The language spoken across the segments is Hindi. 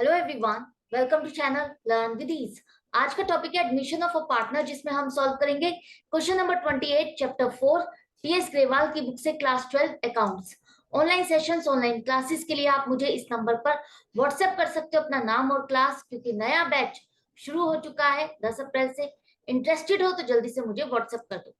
Hello everyone, welcome to channel learn with ease. आज का टॉपिक है एडमिशन ऑफ अ पार्टनर, जिसमें हम सॉल्व करेंगे question number 28 chapter 4 TS Grewal की बुक से class 12 accounts. Online sessions, online classes के लिए आप मुझे इस नंबर पर व्हाट्सएप कर सकते हो अपना नाम और क्लास, क्योंकि नया बैच शुरू हो चुका है 10 अप्रैल से। इंटरेस्टेड हो तो जल्दी से मुझे व्हाट्सएप कर दो।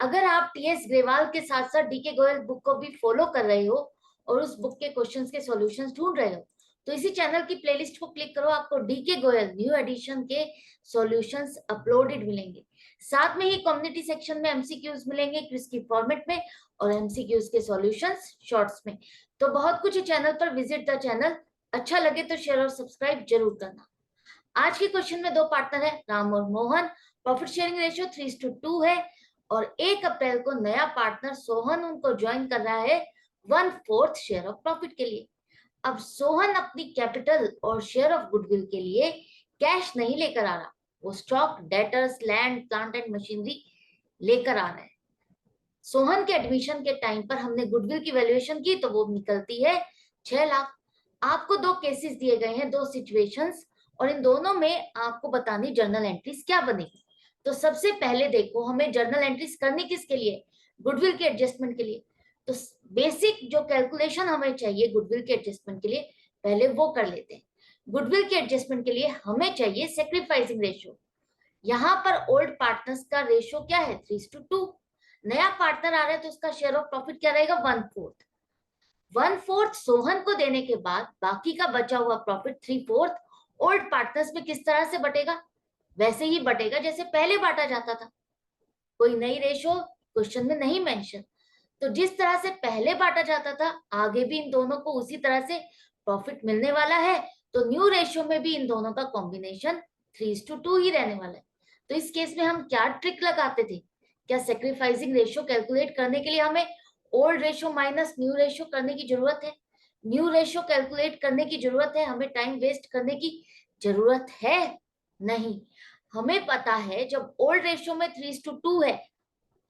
अगर आप टीएस ग्रेवाल के साथ साथ डीके गोयल बुक को भी फॉलो कर रहे हो और उस बुक के क्वेश्चंस के सॉल्यूशंस ढूंढ रहे हो, तो इसी चैनल की प्लेलिस्ट को क्लिक करो, आपको डीके गोयल न्यू एडिशन के सॉल्यूशंस अपलोडेड मिलेंगे। साथ में ही कम्युनिटी सेक्शन में एमसीक्यूज मिलेंगे क्विज की फॉर्मेट में और एमसीक्यूज के सॉल्यूशंस शॉर्ट्स में। तो बहुत कुछ चैनल पर, विजिट द चैनल। अच्छा लगे तो शेयर और सब्सक्राइब जरूर करना। आज के क्वेश्चन में दो पार्टनर है, राम और मोहन। प्रॉफिट शेयरिंग रेशियो 3:2 है और 1 अप्रैल को नया पार्टनर सोहन उनको ज्वाइन कर रहा है 1/4 शेयर ऑफ प्रॉफिट के लिए। अब सोहन अपनी कैपिटल और शेयर ऑफ गुडविल के लिए कैश नहीं लेकर आ रहा, वो stock, debtors, land, plant and machinery लेकर आ रहा है। सोहन के एडमिशन के टाइम पर हमने गुडविल की वैल्यूएशन की तो वो निकलती है 6 लाख। आपको दो केसेस दिए गए हैं, दो सिचुएशंस, और इन दोनों में आपको बतानी जर्नल एंट्रीज क्या बनेगी। तो सबसे पहले देखो, हमें जर्नल एंट्रीज करनी किसके लिए? गुडविल के एडजस्टमेंट के लिए। तो बेसिक जो कैलकुलेशन हमें चाहिए गुडविल के एडजस्टमेंट के लिए, पहले वो कर लेते हैं। गुडविल के एडजस्टमेंट के लिए हमें चाहिए सेक्रीफाइसिंग रेशियो। यहाँ पर ओल्ड पार्टनर्स का रेशियो क्या है? 3:2। नया पार्टनर आ रहा है तो उसका शेयर ऑफ प्रॉफिट क्या रहेगा? 1/4। 1/4 सोहन को देने के बाद बाकी का बचा हुआ प्रॉफिट 3/4 ओल्ड पार्टनर्स में किस तरह से बटेगा? वैसे ही बटेगा जैसे पहले बांटा जाता था। कोई नई रेशियो क्वेश्चन में नहीं मेंशन। तो जिस तरह से पहले बांटा जाता था, आगे भी इन दोनों को उसी तरह से प्रॉफिट मिलने वाला है। तो न्यू रेशियो में भी इन दोनों का कॉम्बिनेशन 3:2 ही रहने वाला है। तो इस केस में हम क्या ट्रिक लगाते थे? क्या सेक्रीफाइसिंग रेशियो कैलकुलेट करने के लिए हमें old ratio minus new ratio करने की जरूरत है? न्यू रेशियो कैलकुलेट करने की जरूरत है? हमें टाइम वेस्ट करने की जरूरत है? नहीं। हमें पता है जब ओल्ड रेशियो में 3:2 है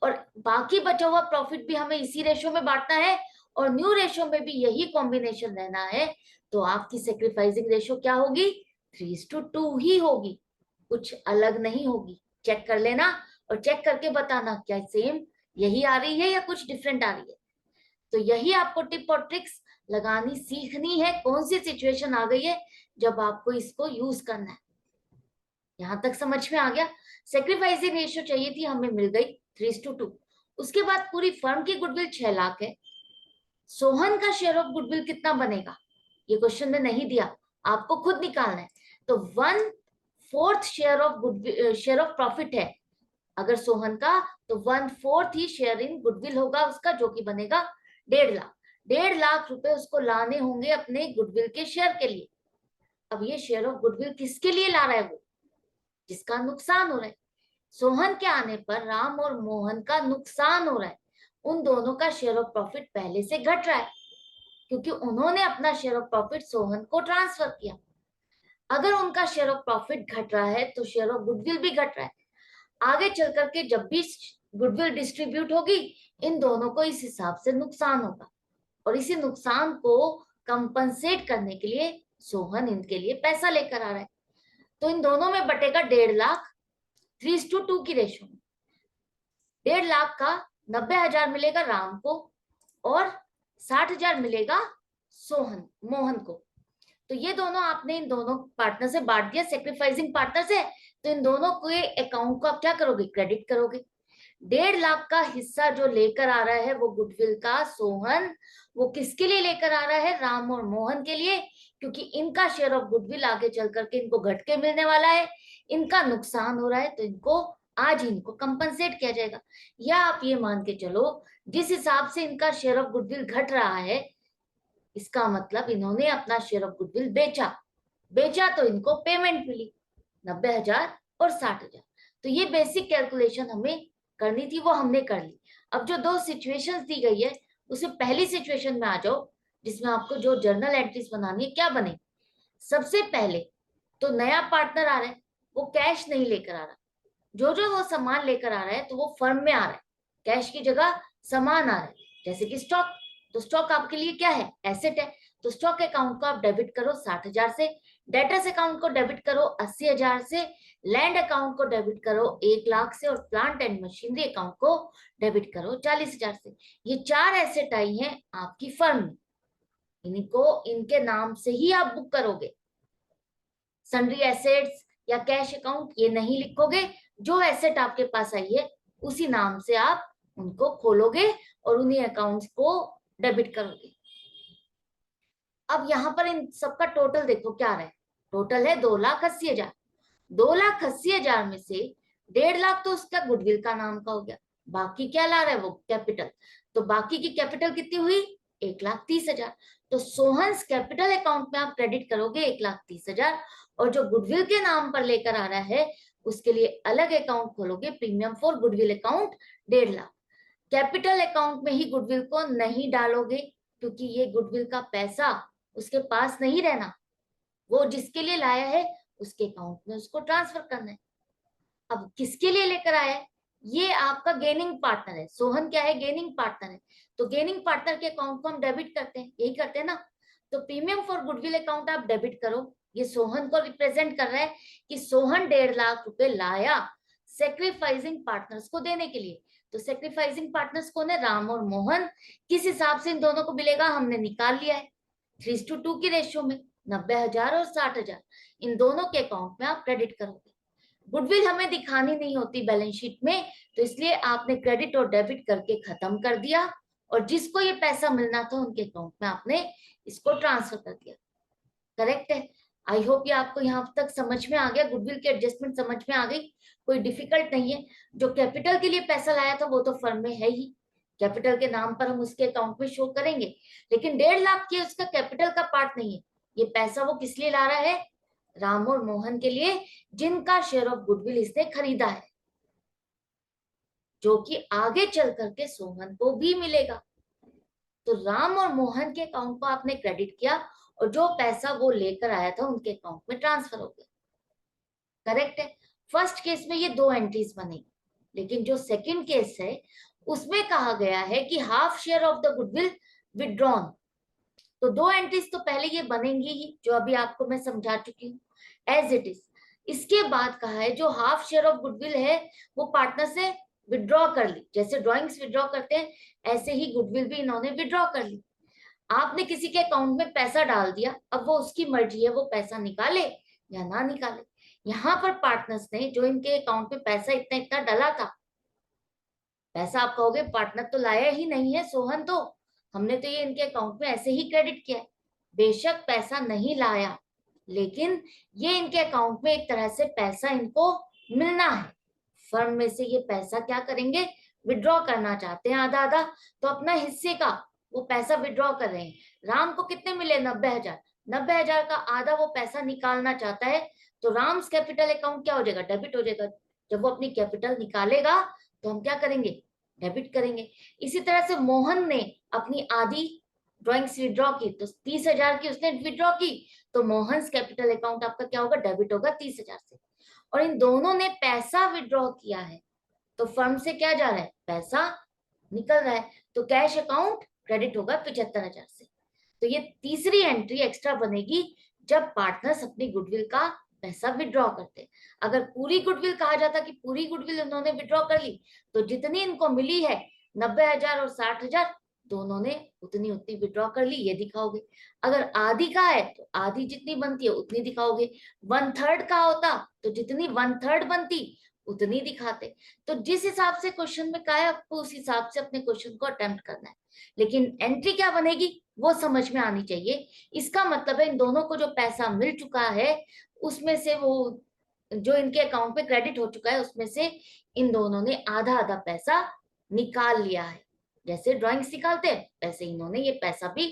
और बाकी बचा हुआ प्रॉफिट भी हमें इसी रेशियो में बांटना है और न्यू रेशियो में भी यही कॉम्बिनेशन रहना है, तो आपकी सेक्रीफाइसिंग रेशियो क्या होगी? 3:2 ही होगी, कुछ अलग नहीं होगी। चेक कर लेना और चेक करके बताना क्या सेम यही आ रही है या कुछ डिफरेंट आ रही है। तो यही आपको टिप और ट्रिक्स लगानी सीखनी है, कौन सी सिचुएशन आ गई है जब आपको इसको यूज करना है। यहां तक समझ में आ गया? सेक्रीफाइसिंग रेशियो चाहिए थी, हमें मिल गई 3:2। उसके बाद पूरी फर्म की गुडविल 6 लाख है। सोहन का शेयर ऑफ गुडविल कितना बनेगा? ये क्वेश्चन में नहीं दिया, आपको खुद निकालना है। तो 1/4 शेयर ऑफ प्रॉफिट है अगर सोहन का, तो 1/4 ही शेयर इन गुडविल होगा उसका, जो कि बनेगा 1.5 लाख। 1.5 लाख रुपए उसको लाने होंगे अपने गुडविल के शेयर के लिए। अब ये शेयर ऑफ गुडविल किसके लिए ला रहा है? वो जिसका नुकसान हो रहा है। सोहन के आने पर राम और मोहन का नुकसान हो रहा है। उन दोनों का शेयर ऑफ प्रॉफिट पहले से घट रहा है क्योंकि उन्होंने अपना शेयर ऑफ प्रॉफिट सोहन को ट्रांसफर किया। अगर उनका शेयर ऑफ प्रॉफिट घट रहा है तो शेयर ऑफ गुडविल भी घट रहा है। आगे चल करके जब भी गुडविल डिस्ट्रीब्यूट होगी, इन दोनों को इस हिसाब से नुकसान होगा और इसी नुकसान को कंपनसेट करने के लिए सोहन इनके लिए पैसा लेकर आ रहा है। तो इन दोनों में बटेगा 1.5 लाख 3:2 की रेशो में। 1.5 लाख का 90,000 मिलेगा राम को और 60,000 मिलेगा मोहन को। तो ये दोनों आपने इन दोनों पार्टनर से बांट दिया, सेक्रीफाइसिंग पार्टनर से। तो इन दोनों के अकाउंट को आप क्या करोगे? क्रेडिट करोगे। 1.5 लाख का हिस्सा जो लेकर आ रहा है वो गुडविल का सोहन, वो किसके लिए लेकर आ रहा है? राम और मोहन के लिए, क्योंकि इनका शेयर ऑफ गुडविल आगे चल करके इनको घट के मिलने वाला है। इनका नुकसान हो रहा है तो इनको आज इनको कंपनसेट किया जाएगा। या आप ये मान के चलो, जिस हिसाब से इनका शेयर ऑफ गुडविल घट रहा है, इसका मतलब इन्होंने अपना शेयर ऑफ गुडविल बेचा। बेचा तो इनको पेमेंट मिली 90,000 और 60,000। तो ये बेसिक कैलकुलेशन हमें करनी थी, वो हमने कर ली। अब जो दो सिचुएशंस दी गई है, उसमें पहली सिचुएशन में आ जाओ जिसमें आपको जो जर्नल एंट्रीज बनानी है। क्या बने? सबसे पहले तो नया पार्टनर आ रहा है, वो कैश नहीं लेकर आ रहा। जो जो वो सामान लेकर आ रहा है तो वो फर्म में आ रहा है, कैश की जगह सामान आ रहा है, जैसे कि स्टॉक। तो स्टॉक आपके लिए क्या है? एसेट है। तो स्टॉक अकाउंट को आप डेबिट करो 60,000 से, डेटर्स अकाउंट को डेबिट करो 80,000 से, लैंड अकाउंट को डेबिट करो 1 लाख से, और प्लांट एंड मशीनरी अकाउंट को डेबिट करो 40,000 से। ये 4 एसेट आई हैं आपकी फर्म में, इनको इनके नाम से ही आप बुक करोगे। सन्ड्री एसेट्स या कैश अकाउंट ये नहीं लिखोगे, जो एसेट आपके पास आई है उसी नाम से आप उनको खोलोगे और उन्हीं अकाउंट्स को डेबिट करोगे। अब यहाँ पर इन सबका टोटल देखो क्या रहा है, टोटल है 2,80,000। 2,80,000 में से 1.5 लाख तो उसका गुडविल का नाम का हो गया, बाकी क्या ला रहा है वो कैपिटल। तो बाकी की कैपिटल कितनी हुई 1,30,000। तो सोहन्स कैपिटल अकाउंट में आप क्रेडिट करोगे 1,30,000, और जो गुडविल के नाम पर लेकर आ रहा है उसके लिए अलग अकाउंट खोलोगे, premium for goodwill account 1.5 lakh. Capital account में ही गुडविल को नहीं डालोगे, क्योंकि ये गुडविल का पैसा उसके पास नहीं रहना, वो जिसके लिए लाया है उसके अकाउंट में उसको ट्रांसफर करना है। अब किसके लिए लेकर आया है, ये आपका गेनिंग पार्टनर है। सोहन क्या है, गेनिंग पार्टनर है। तो गेनिंग पार्टनर के अकाउंट को हम डेबिट करते हैं, यही करते हैं ना। तो प्रीमियम फॉर गुडविल अकाउंट आप डेबिट करो, ये सोहन को रिप्रेजेंट कर रहा है कि सोहन 1.5 लाख रुपए लाया सेक्रीफाइसिंग पार्टनर्स को देने के लिए। तो सेक्रीफाइसिंग पार्टनर्स कौन है, राम और मोहन। किस हिसाब से इन दोनों को मिलेगा हमने निकाल लिया है, 3:2 की रेशियो में 90,000 और 60,000 इन दोनों के अकाउंट में आप क्रेडिट करोगे। गुडविल हमें दिखानी नहीं होती बैलेंस शीट में, तो इसलिए आपने क्रेडिट और डेबिट करके खत्म कर दिया, और जिसको ये पैसा मिलना था उनके अकाउंट में आपने इसको ट्रांसफर कर दिया। करेक्ट है। आई होप ये आपको यहाँ तक समझ में आ गया, गुडविल की एडजस्टमेंट समझ में आ गई, कोई डिफिकल्ट नहीं है। जो कैपिटल के लिए पैसा लाया था वो तो फर्म में है ही, कैपिटल के नाम पर हम उसके अकाउंट में शो करेंगे, लेकिन 1.5 लाख की उसका कैपिटल का पार्ट नहीं है। ये पैसा वो किस लिए ला रहा है, राम और मोहन के लिए, जिनका शेयर ऑफ गुडविल इसने खरीदा है, जो कि आगे चल करके सोहन को भी मिलेगा। तो राम और मोहन के अकाउंट को आपने क्रेडिट किया, और जो पैसा वो लेकर आया था उनके अकाउंट में ट्रांसफर हो गया। करेक्ट है। फर्स्ट केस में ये 2 एंट्रीज बनेगी, लेकिन जो सेकंड केस है उसमें कहा गया है कि half share of the goodwill withdrawn. तो 2 एंट्रीज तो पहले ये बनेंगी ही, जो अभी आपको मैं समझा चुकी हूँ एज इट इज। इसके बाद कहा है जो हाफ शेयर ऑफ गुडविल है वो पार्टनर से विड्रॉ कर ली, जैसे ड्रॉइंग्स विड्रॉ करते हैं ऐसे ही गुडविल भी इन्होंने विड्रॉ कर ली। आपने किसी के अकाउंट में पैसा डाल दिया, अब वो उसकी मर्जी है वो पैसा निकाले या ना निकाले। यहाँ पर पार्टनर्स ने जो इनके अकाउंट में पैसा इतना इतना डाला था, पैसा आप कहोगे पार्टनर तो लाया ही नहीं है सोहन, तो हमने तो ये इनके अकाउंट में ऐसे ही क्रेडिट किया है। बेशक पैसा नहीं लाया, लेकिन ये इनके अकाउंट में एक तरह से पैसा इनको मिलना है। फर्म में से ये पैसा क्या करेंगे, विड्रॉ करना चाहते हैं आधा आधा, तो अपना हिस्से का वो पैसा विड्रॉ कर रहे हैं। राम को कितने मिले 90,000, 90,000 का आधा वो पैसा निकालना चाहता है, तो राम्स कैपिटल अकाउंट क्या हो जाएगा, डेबिट हो जाएगा। जब वो अपनी कैपिटल निकालेगा तो हम क्या करेंगे, डेबिट करेंगे। इसी तरह से मोहन ने अपनी आधी ड्रॉइंग्स विड्रॉ की, तो 30,000 की उसने विड्रॉ की, तो मोहन कैपिटल अकाउंट आपका क्या होगा, डेबिट होगा 30,000 से। और इन दोनों ने पैसा विड्रॉ किया है, तो फर्म से क्या जा रहा है, पैसा निकल रहा है, तो कैश अकाउंट क्रेडिट होगा 75,000 से। तो ये तीसरी एंट्री एक्स्ट्रा बनेगी जब पार्टनर्स अपनी गुडविल का पैसा विड्रॉ करते। अगर पूरी गुडविल कहा जाता कि पूरी गुडविल उन्होंने विड्रॉ कर ली, तो जितनी इनको मिली है 90,000 और 60,000 दोनों ने उतनी उतनी विड्रॉ कर ली, ये दिखाओगे। अगर आधी का है तो आधी जितनी बनती है उतनी दिखाओगे। 1/3 का होता तो जितनी 1/3 बनती उतनी दिखाते। तो जिस हिसाब से क्वेश्चन में कहा है आपको उस हिसाब से अपने क्वेश्चन को अटेम्प्ट करना है, लेकिन एंट्री क्या बनेगी वो समझ में आनी चाहिए। इसका मतलब है इन दोनों को जो पैसा मिल चुका है उसमें से वो जो इनके अकाउंट में क्रेडिट हो चुका है उसमें से इन दोनों ने आधा आधा पैसा निकाल लिया है। जैसे ड्राइंग्स निकालते हैं वैसे इन्होंने ये पैसा भी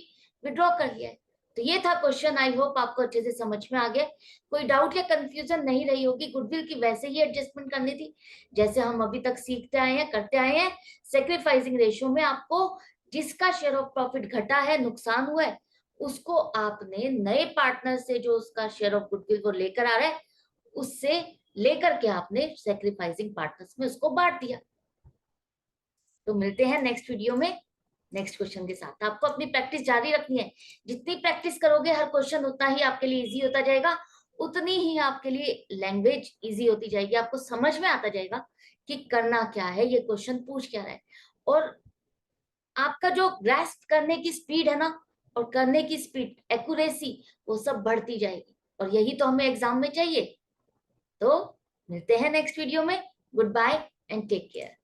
विड्रॉ कर लिया है। तो ये था क्वेश्चन, आई होप आपको अच्छे से समझ में आ गया। कोई डाउट या कंफ्यूजन नहीं रही होगी। गुडविल की वैसे ही एडजस्टमेंट करनी थी जैसे हम अभी तक सीखते आए हैं, करते आए हैं। सेक्रीफाइसिंग रेशियो में आपको जिसका शेयर ऑफ प्रॉफिट घटा है, नुकसान हुआ है, उसको आपने नए पार्टनर से जो उसका शेयर ऑफ गुडविल को लेकर आ रहा है उससे लेकर के आपने सेक्रीफाइसिंग पार्टनर्स में उसको बांट दिया। तो मिलते हैं नेक्स्ट वीडियो में। नेक्स्ट क्वेश्चन के साथ आपको अपनी प्रैक्टिस जारी रखनी है। जितनी प्रैक्टिस करोगे हर क्वेश्चन उतना ही आपके लिए इजी होता जाएगा, उतनी ही आपके लिए लैंग्वेज इजी होती जाएगी, आपको समझ में आता जाएगा कि करना क्या है, ये क्वेश्चन पूछ क्या रहा है। और आपका जो ग्रैस्प करने की स्पीड है ना, और करने की स्पीड, एक्यूरेसी, वो सब बढ़ती जाएगी, और यही तो हमें एग्जाम में चाहिए। तो मिलते हैं नेक्स्ट वीडियो में। Good bye and take care.